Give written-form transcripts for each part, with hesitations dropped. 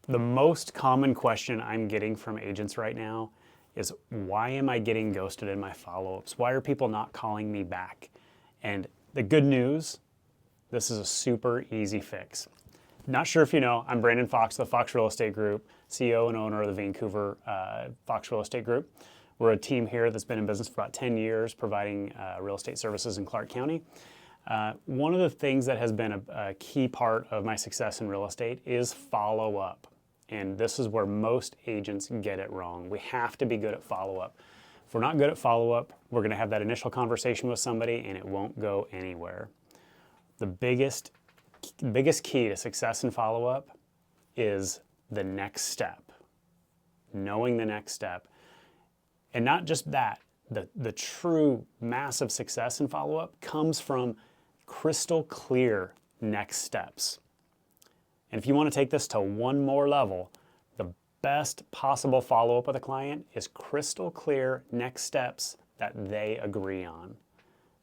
The most common question I'm getting from agents right now is, why am I getting ghosted in my follow-ups? Why are people not calling me back? And the good news, this is a super easy fix. Not sure if you know, I'm Brandon Fox, the Fox Real Estate Group, CEO and owner of the Vancouver Fox Real Estate Group. We're a team here that's been in business for about 10 years, providing real estate services in Clark County. One of the things that has been a key part of my success in real estate is follow-up. And this is where most agents get it wrong. We have to be good at follow-up. If we're not good at follow-up, we're going to have that initial conversation with somebody and it won't go anywhere. The biggest key to success in follow-up is the next step. Knowing the next step. And not just that, the true massive success in follow-up comes from crystal clear next steps. And if you want to take this to one more level, the best possible follow-up with a client is crystal clear next steps that they agree on.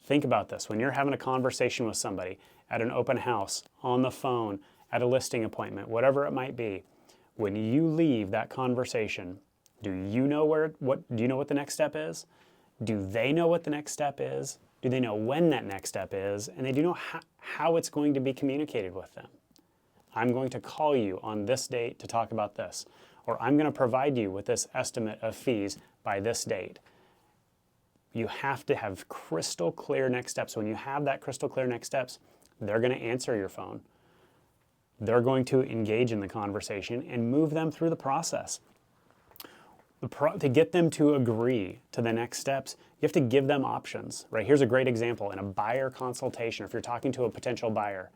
Think about this. When you're having a conversation with somebody at an open house, on the phone, at a listing appointment, whatever it might be, when you leave that conversation, do you know what the next step is? Do they know what the next step is? Do they know when that next step is? And they do know how it's going to be communicated with them. I'm going to call you on this date to talk about this, or I'm going to provide you with this estimate of fees by this date. You have to have crystal clear next steps. When you have that crystal clear next steps, they're going to answer your phone. They're going to engage in the conversation and move them through the process. To get them to agree to the next steps, you have to give them options, right? Here's a great example. In a buyer consultation, if you're talking to a potential buyer,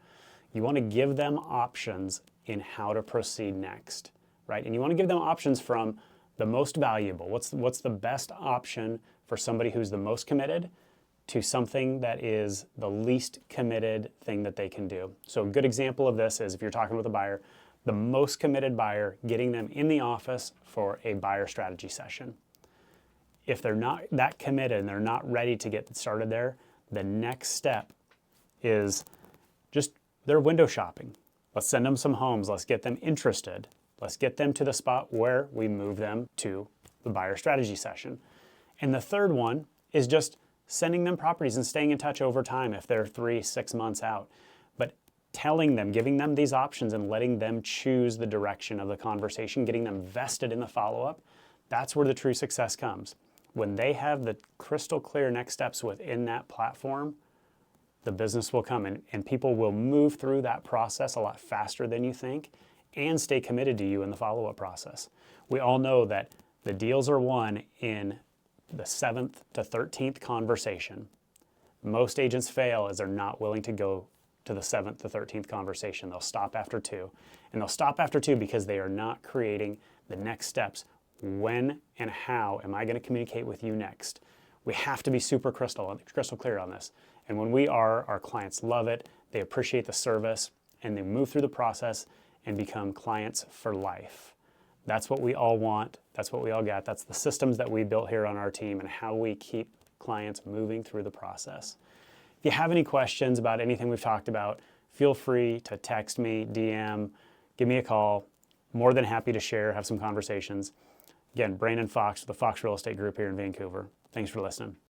you want to give them options in how to proceed next, right? And you want to give them options from the most valuable. What's the best option for somebody who's the most committed to something that is the least committed thing that they can do. So a good example of this is if you're talking with a buyer, the most committed buyer, getting them in the office for a buyer strategy session. If they're not that committed and they're not ready to get started there, the next step is just they're window shopping. Let's send them some homes. Let's get them interested. Let's get them to the spot where we move them to the buyer strategy session. And the third one is just sending them properties and staying in touch over time if they're 3-6 months out. But telling them, giving them these options and letting them choose the direction of the conversation, getting them vested in the follow-up, that's where the true success comes. When they have the crystal clear next steps within that platform, the business will come and people will move through that process a lot faster than you think and stay committed to you in the follow-up process. We all know that the deals are won in the 7th to 13th conversation. Most agents fail as they're not willing to go to the 7th to 13th conversation. They'll stop after 2. And they'll stop after 2 because they are not creating the next steps. When and how am I going to communicate with you next? We have to be super crystal clear on this. And when we are, our clients love it, they appreciate the service, and they move through the process and become clients for life. That's what we all want. That's what we all got. That's the systems that we built here on our team and how we keep clients moving through the process. If you have any questions about anything we've talked about, feel free to text me, DM, give me a call. More than happy to share, have some conversations. Again, Brandon Fox with the Fox Real Estate Group here in Vancouver. Thanks for listening.